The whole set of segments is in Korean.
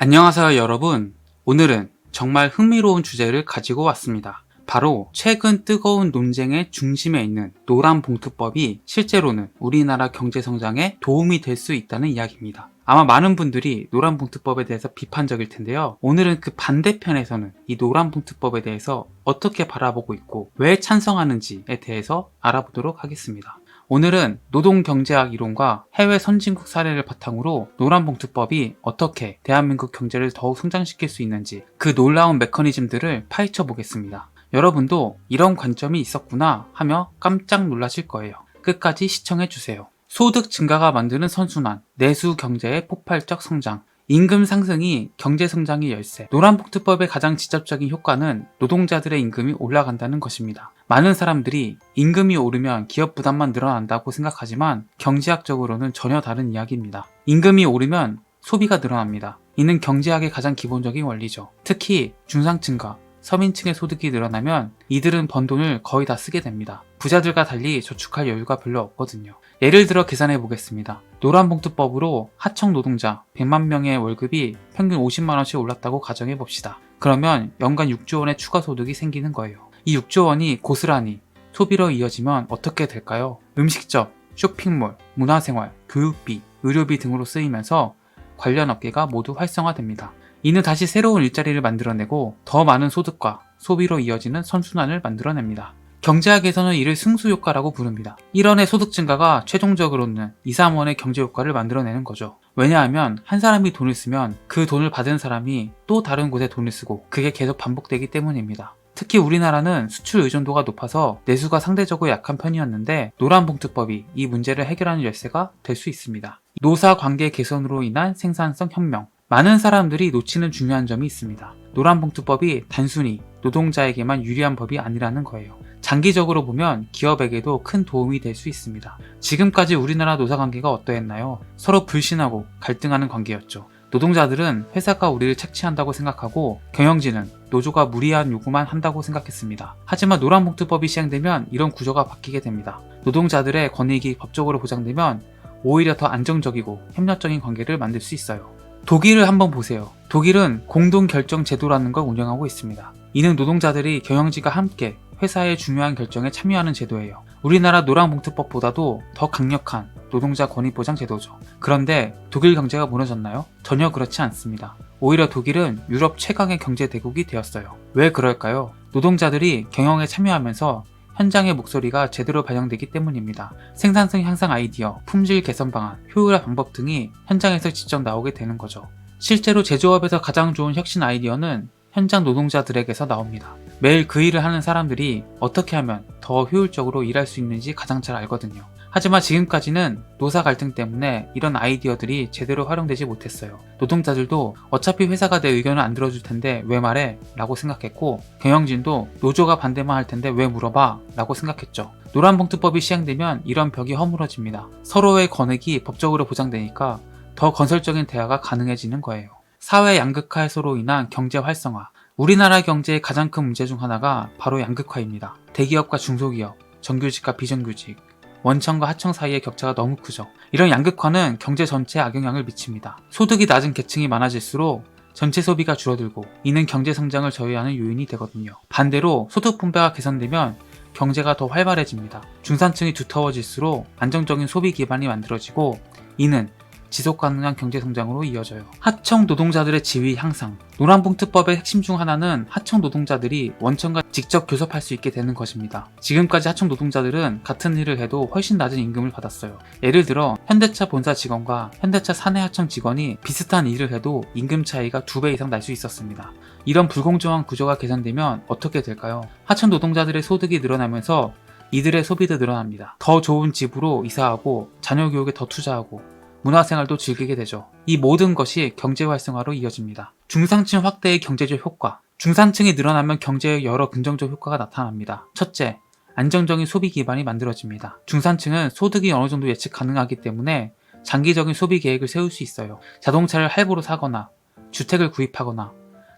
안녕하세요 여러분. 오늘은 정말 흥미로운 주제를 가지고 왔습니다. 바로 최근 뜨거운 논쟁의 중심에 있는 노란봉투법이 실제로는 우리나라 경제성장에 도움이 될 수 있다는 이야기입니다. 아마 많은 분들이 노란봉투법에 대해서 비판적일 텐데요. 오늘은 그 반대편에서는 이 노란봉투법에 대해서 어떻게 바라보고 있고 왜 찬성하는지에 대해서 알아보도록 하겠습니다. 오늘은 노동경제학 이론과 해외 선진국 사례를 바탕으로 노란봉투법이 어떻게 대한민국 경제를 더욱 성장시킬 수 있는지 그 놀라운 메커니즘들을 파헤쳐 보겠습니다. 여러분도 이런 관점이 있었구나 하며 깜짝 놀라실 거예요. 끝까지 시청해주세요. 소득 증가가 만드는 선순환, 내수 경제의 폭발적 성장, 임금 상승이 경제 성장의 열쇠. 노란봉투법의 가장 직접적인 효과는 노동자들의 임금이 올라간다는 것입니다. 많은 사람들이 임금이 오르면 기업 부담만 늘어난다고 생각하지만 경제학적으로는 전혀 다른 이야기입니다. 임금이 오르면 소비가 늘어납니다. 이는 경제학의 가장 기본적인 원리죠. 특히 중상층과 서민층의 소득이 늘어나면 이들은 번 돈을 거의 다 쓰게 됩니다. 부자들과 달리 저축할 여유가 별로 없거든요. 예를 들어 계산해 보겠습니다. 노란봉투법으로 하청 노동자 100만 명의 월급이 평균 50만 원씩 올랐다고 가정해 봅시다. 그러면 연간 6조 원의 추가 소득이 생기는 거예요. 이 6조 원이 고스란히 소비로 이어지면 어떻게 될까요? 음식점, 쇼핑몰, 문화생활, 교육비, 의료비 등으로 쓰이면서 관련 업계가 모두 활성화됩니다. 이는 다시 새로운 일자리를 만들어내고 더 많은 소득과 소비로 이어지는 선순환을 만들어냅니다. 경제학에서는 이를 승수효과라고 부릅니다. 1원의 소득 증가가 최종적으로는 2, 3원의 경제효과를 만들어내는 거죠. 왜냐하면 한 사람이 돈을 쓰면 그 돈을 받은 사람이 또 다른 곳에 돈을 쓰고 그게 계속 반복되기 때문입니다. 특히 우리나라는 수출 의존도가 높아서 내수가 상대적으로 약한 편이었는데 노란봉투법이 이 문제를 해결하는 열쇠가 될 수 있습니다. 노사관계 개선으로 인한 생산성 혁명. 많은 사람들이 놓치는 중요한 점이 있습니다. 노란봉투법이 단순히 노동자에게만 유리한 법이 아니라는 거예요. 장기적으로 보면 기업에게도 큰 도움이 될 수 있습니다. 지금까지 우리나라 노사관계가 어떠했나요? 서로 불신하고 갈등하는 관계였죠. 노동자들은 회사가 우리를 착취한다고 생각하고 경영진은 노조가 무리한 요구만 한다고 생각했습니다. 하지만 노란봉투법이 시행되면 이런 구조가 바뀌게 됩니다. 노동자들의 권익이 법적으로 보장되면 오히려 더 안정적이고 협력적인 관계를 만들 수 있어요. 독일을 한번 보세요. 독일은 공동결정 제도라는 걸 운영하고 있습니다. 이는 노동자들이 경영진과 함께 회사의 중요한 결정에 참여하는 제도예요. 우리나라 노란봉투법보다도 더 강력한 노동자 권익보장 제도죠. 그런데 독일 경제가 무너졌나요? 전혀 그렇지 않습니다. 오히려 독일은 유럽 최강의 경제 대국이 되었어요. 왜 그럴까요? 노동자들이 경영에 참여하면서 현장의 목소리가 제대로 반영되기 때문입니다. 생산성 향상 아이디어, 품질 개선 방안, 효율화 방법 등이 현장에서 직접 나오게 되는 거죠. 실제로 제조업에서 가장 좋은 혁신 아이디어는 현장 노동자들에게서 나옵니다. 매일 그 일을 하는 사람들이 어떻게 하면 더 효율적으로 일할 수 있는지 가장 잘 알거든요. 하지만 지금까지는 노사 갈등 때문에 이런 아이디어들이 제대로 활용되지 못했어요. 노동자들도 어차피 회사가 내 의견을 안 들어줄 텐데 왜 말해? 라고 생각했고 경영진도 노조가 반대만 할 텐데 왜 물어봐? 라고 생각했죠. 노란봉투법이 시행되면 이런 벽이 허물어집니다. 서로의 권익이 법적으로 보장되니까 더 건설적인 대화가 가능해지는 거예요. 사회 양극화 해소로 인한 경제 활성화. 우리나라 경제의 가장 큰 문제 중 하나가 바로 양극화입니다. 대기업과 중소기업, 정규직과 비정규직, 원청과 하청 사이의 격차가 너무 크죠. 이런 양극화는 경제 전체에 악영향을 미칩니다. 소득이 낮은 계층이 많아질수록 전체 소비가 줄어들고 이는 경제 성장을 저해하는 요인이 되거든요. 반대로 소득 분배가 개선되면 경제가 더 활발해집니다. 중산층이 두터워질수록 안정적인 소비 기반이 만들어지고 이는 지속 가능한 경제 성장으로 이어져요. 하청 노동자들의 지위 향상. 노란봉투법의 핵심 중 하나는 하청 노동자들이 원청과 직접 교섭할 수 있게 되는 것입니다. 지금까지 하청 노동자들은 같은 일을 해도 훨씬 낮은 임금을 받았어요. 예를 들어 현대차 본사 직원과 현대차 사내 하청 직원이 비슷한 일을 해도 임금 차이가 2배 이상 날 수 있었습니다. 이런 불공정한 구조가 개선되면 어떻게 될까요? 하청 노동자들의 소득이 늘어나면서 이들의 소비도 늘어납니다. 더 좋은 집으로 이사하고 자녀 교육에 더 투자하고 문화생활도 즐기게 되죠. 이 모든 것이 경제 활성화로 이어집니다. 중상층 확대의 경제적 효과. 중산층이 늘어나면 경제에 여러 긍정적 효과가 나타납니다. 첫째, 안정적인 소비 기반이 만들어집니다. 중산층은 소득이 어느 정도 예측 가능하기 때문에 장기적인 소비 계획을 세울 수 있어요. 자동차를 할부로 사거나 주택을 구입하거나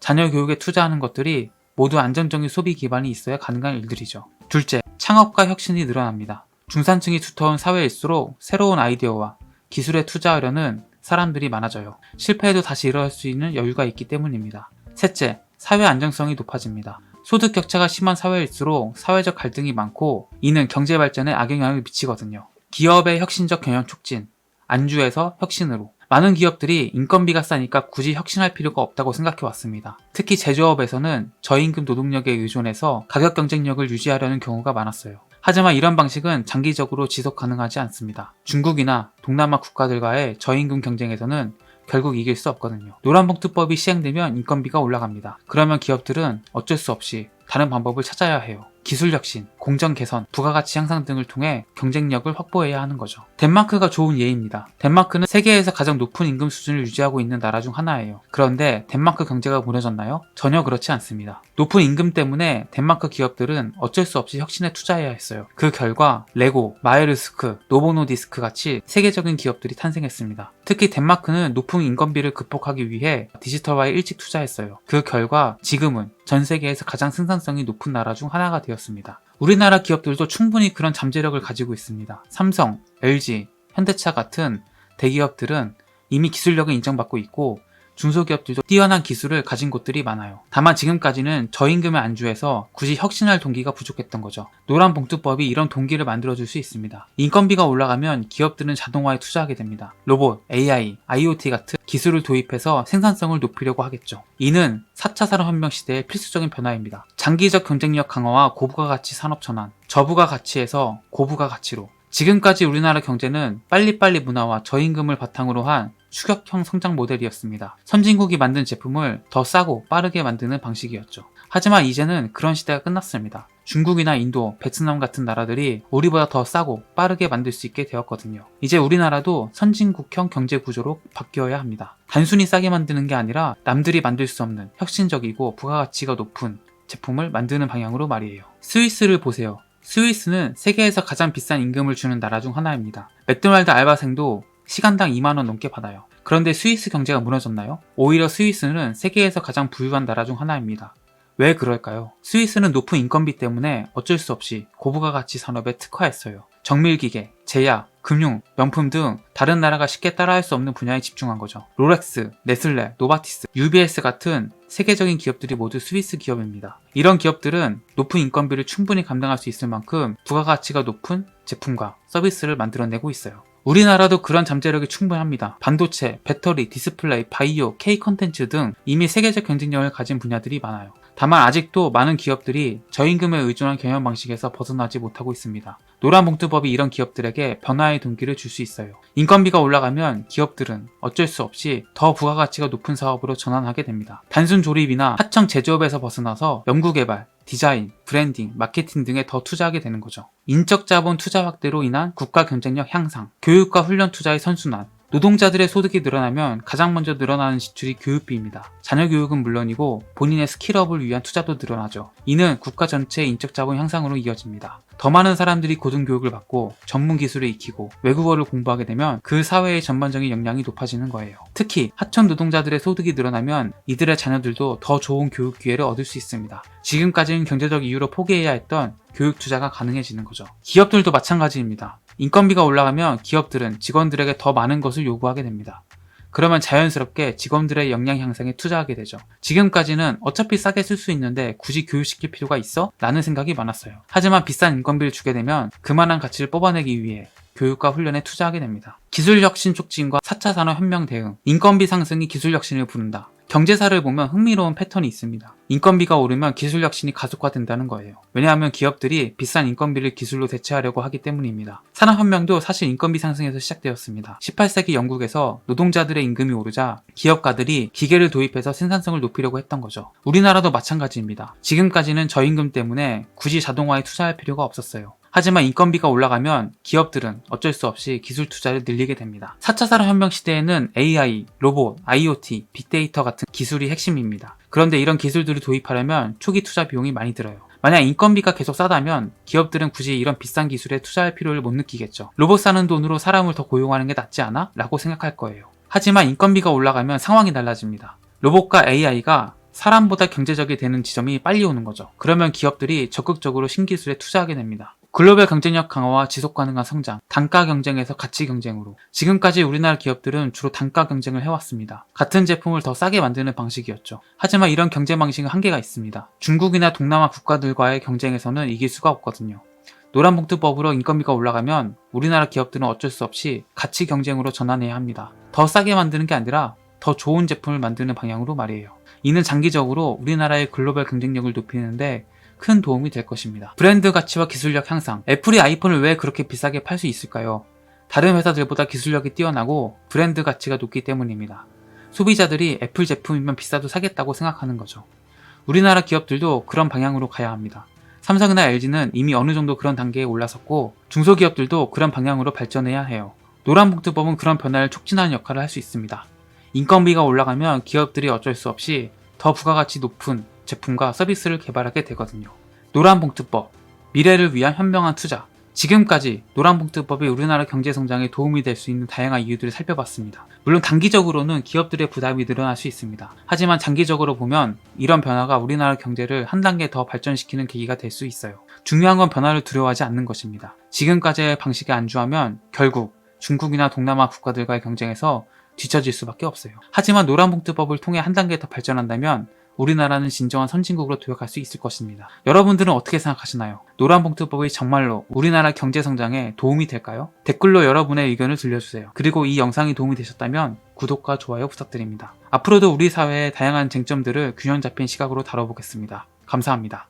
자녀 교육에 투자하는 것들이 모두 안정적인 소비 기반이 있어야 가능한 일들이죠. 둘째, 창업과 혁신이 늘어납니다. 중산층이 두터운 사회일수록 새로운 아이디어와 기술에 투자하려는 사람들이 많아져요. 실패해도 다시 일어날 수 있는 여유가 있기 때문입니다. 셋째, 사회 안정성이 높아집니다. 소득 격차가 심한 사회일수록 사회적 갈등이 많고 이는 경제 발전에 악영향을 미치거든요. 기업의 혁신적 경영 촉진, 안주에서 혁신으로. 많은 기업들이 인건비가 싸니까 굳이 혁신할 필요가 없다고 생각해 왔습니다. 특히 제조업에서는 저임금 노동력에 의존해서 가격 경쟁력을 유지하려는 경우가 많았어요. 하지만 이런 방식은 장기적으로 지속 가능하지 않습니다. 중국이나 동남아 국가들과의 저임금 경쟁에서는 결국 이길 수 없거든요. 노란봉투법이 시행되면 인건비가 올라갑니다. 그러면 기업들은 어쩔 수 없이 다른 방법을 찾아야 해요. 기술 혁신, 공정 개선, 부가가치 향상 등을 통해 경쟁력을 확보해야 하는 거죠. 덴마크가 좋은 예입니다. 덴마크는 세계에서 가장 높은 임금 수준을 유지하고 있는 나라 중 하나예요. 그런데 덴마크 경제가 무너졌나요? 전혀 그렇지 않습니다. 높은 임금 때문에 덴마크 기업들은 어쩔 수 없이 혁신에 투자해야 했어요. 그 결과 레고, 마에르스크, 노보노디스크 같이 세계적인 기업들이 탄생했습니다. 특히 덴마크는 높은 인건비를 극복하기 위해 디지털화에 일찍 투자했어요. 그 결과 지금은 전 세계에서 가장 생산성이 높은 나라 중 하나가 되었습니다. 우리나라 기업들도 충분히 그런 잠재력을 가지고 있습니다. 삼성, LG, 현대차 같은 대기업들은 이미 기술력을 인정받고 있고 중소기업들도 뛰어난 기술을 가진 곳들이 많아요. 다만 지금까지는 저임금에 안주해서 굳이 혁신할 동기가 부족했던 거죠. 노란봉투법이 이런 동기를 만들어줄 수 있습니다. 인건비가 올라가면 기업들은 자동화에 투자하게 됩니다. 로봇, AI, IoT 같은 기술을 도입해서 생산성을 높이려고 하겠죠. 이는 4차 산업혁명 시대의 필수적인 변화입니다. 장기적 경쟁력 강화와 고부가가치 산업 전환, 저부가가치에서 고부가가치로. 지금까지 우리나라 경제는 빨리빨리 문화와 저임금을 바탕으로 한 추격형 성장 모델이었습니다. 선진국이 만든 제품을 더 싸고 빠르게 만드는 방식이었죠. 하지만 이제는 그런 시대가 끝났습니다. 중국이나 인도, 베트남 같은 나라들이 우리보다 더 싸고 빠르게 만들 수 있게 되었거든요. 이제 우리나라도 선진국형 경제 구조로 바뀌어야 합니다. 단순히 싸게 만드는 게 아니라 남들이 만들 수 없는 혁신적이고 부가가치가 높은 제품을 만드는 방향으로 말이에요. 스위스를 보세요. 스위스는 세계에서 가장 비싼 임금을 주는 나라 중 하나입니다. 맥도날드 알바생도 시간당 2만원 넘게 받아요. 그런데 스위스 경제가 무너졌나요? 오히려 스위스는 세계에서 가장 부유한 나라 중 하나입니다. 왜 그럴까요? 스위스는 높은 인건비 때문에 어쩔 수 없이 고부가가치 산업에 특화했어요. 정밀기계, 제약, 금융, 명품 등 다른 나라가 쉽게 따라할 수 없는 분야에 집중한 거죠. 롤렉스, 네슬레, 노바티스, UBS 같은 세계적인 기업들이 모두 스위스 기업입니다. 이런 기업들은 높은 인건비를 충분히 감당할 수 있을 만큼 부가가치가 높은 제품과 서비스를 만들어내고 있어요. 우리나라도 그런 잠재력이 충분합니다. 반도체, 배터리, 디스플레이, 바이오, K-컨텐츠 등 이미 세계적 경쟁력을 가진 분야들이 많아요. 다만 아직도 많은 기업들이 저임금에 의존한 경영 방식에서 벗어나지 못하고 있습니다. 노란봉투법이 이런 기업들에게 변화의 동기를 줄 수 있어요. 인건비가 올라가면 기업들은 어쩔 수 없이 더 부가가치가 높은 사업으로 전환하게 됩니다. 단순 조립이나 하청 제조업에서 벗어나서 연구개발, 디자인, 브랜딩, 마케팅 등에 더 투자하게 되는 거죠. 인적 자본 투자 확대로 인한 국가 경쟁력 향상, 교육과 훈련 투자의 선순환, 노동자들의 소득이 늘어나면 가장 먼저 늘어나는 지출이 교육비입니다. 자녀 교육은 물론이고 본인의 스킬업을 위한 투자도 늘어나죠. 이는 국가 전체의 인적 자본 향상으로 이어집니다. 더 많은 사람들이 고등교육을 받고 전문 기술을 익히고 외국어를 공부하게 되면 그 사회의 전반적인 역량이 높아지는 거예요. 특히 하청 노동자들의 소득이 늘어나면 이들의 자녀들도 더 좋은 교육 기회를 얻을 수 있습니다. 지금까지는 경제적 이유로 포기해야 했던 교육 투자가 가능해지는 거죠. 기업들도 마찬가지입니다. 인건비가 올라가면 기업들은 직원들에게 더 많은 것을 요구하게 됩니다. 그러면 자연스럽게 직원들의 역량 향상에 투자하게 되죠. 지금까지는 어차피 싸게 쓸 수 있는데 굳이 교육시킬 필요가 있어? 라는 생각이 많았어요. 하지만 비싼 인건비를 주게 되면 그만한 가치를 뽑아내기 위해 교육과 훈련에 투자하게 됩니다. 기술혁신 촉진과 4차 산업혁명 대응, 인건비 상승이 기술혁신을 부른다. 경제사를 보면 흥미로운 패턴이 있습니다. 인건비가 오르면 기술혁신이 가속화된다는 거예요. 왜냐하면 기업들이 비싼 인건비를 기술로 대체하려고 하기 때문입니다. 산업혁명도 사실 인건비 상승에서 시작되었습니다. 18세기 영국에서 노동자들의 임금이 오르자 기업가들이 기계를 도입해서 생산성을 높이려고 했던 거죠. 우리나라도 마찬가지입니다. 지금까지는 저임금 때문에 굳이 자동화에 투자할 필요가 없었어요. 하지만 인건비가 올라가면 기업들은 어쩔 수 없이 기술 투자를 늘리게 됩니다. 4차 산업혁명 시대에는 AI, 로봇, IoT, 빅데이터 같은 기술이 핵심입니다. 그런데 이런 기술들을 도입하려면 초기 투자 비용이 많이 들어요. 만약 인건비가 계속 싸다면 기업들은 굳이 이런 비싼 기술에 투자할 필요를 못 느끼겠죠. 로봇 사는 돈으로 사람을 더 고용하는 게 낫지 않아? 라고 생각할 거예요. 하지만 인건비가 올라가면 상황이 달라집니다. 로봇과 AI가 사람보다 경제적이 되는 지점이 빨리 오는 거죠. 그러면 기업들이 적극적으로 신기술에 투자하게 됩니다. 글로벌 경쟁력 강화와 지속 가능한 성장, 단가 경쟁에서 가치 경쟁으로. 지금까지 우리나라 기업들은 주로 단가 경쟁을 해왔습니다. 같은 제품을 더 싸게 만드는 방식이었죠. 하지만 이런 경쟁 방식은 한계가 있습니다. 중국이나 동남아 국가들과의 경쟁에서는 이길 수가 없거든요. 노란봉투법으로 인건비가 올라가면 우리나라 기업들은 어쩔 수 없이 가치 경쟁으로 전환해야 합니다. 더 싸게 만드는 게 아니라 더 좋은 제품을 만드는 방향으로 말이에요. 이는 장기적으로 우리나라의 글로벌 경쟁력을 높이는데 큰 도움이 될 것입니다. 브랜드 가치와 기술력 향상. 애플이 아이폰을 왜 그렇게 비싸게 팔 수 있을까요? 다른 회사들보다 기술력이 뛰어나고 브랜드 가치가 높기 때문입니다. 소비자들이 애플 제품이면 비싸도 사겠다고 생각하는 거죠. 우리나라 기업들도 그런 방향으로 가야 합니다. 삼성이나 LG는 이미 어느 정도 그런 단계에 올라섰고 중소기업들도 그런 방향으로 발전해야 해요. 노란봉투법은 그런 변화를 촉진하는 역할을 할 수 있습니다. 인건비가 올라가면 기업들이 어쩔 수 없이 더 부가가치 높은 제품과 서비스를 개발하게 되거든요. 노란봉투법, 미래를 위한 현명한 투자. 지금까지 노란봉투법이 우리나라 경제성장에 도움이 될 수 있는 다양한 이유들을 살펴봤습니다. 물론 단기적으로는 기업들의 부담이 늘어날 수 있습니다. 하지만 장기적으로 보면 이런 변화가 우리나라 경제를 한 단계 더 발전시키는 계기가 될 수 있어요. 중요한 건 변화를 두려워하지 않는 것입니다. 지금까지의 방식에 안주하면 결국 중국이나 동남아 국가들과의 경쟁에서 뒤처질 수밖에 없어요. 하지만 노란봉투법을 통해 한 단계 더 발전한다면 우리나라는 진정한 선진국으로 도약할 수 있을 것입니다. 여러분들은 어떻게 생각하시나요? 노란봉투법이 정말로 우리나라 경제성장에 도움이 될까요? 댓글로 여러분의 의견을 들려주세요. 그리고 이 영상이 도움이 되셨다면 구독과 좋아요 부탁드립니다. 앞으로도 우리 사회의 다양한 쟁점들을 균형 잡힌 시각으로 다뤄보겠습니다. 감사합니다.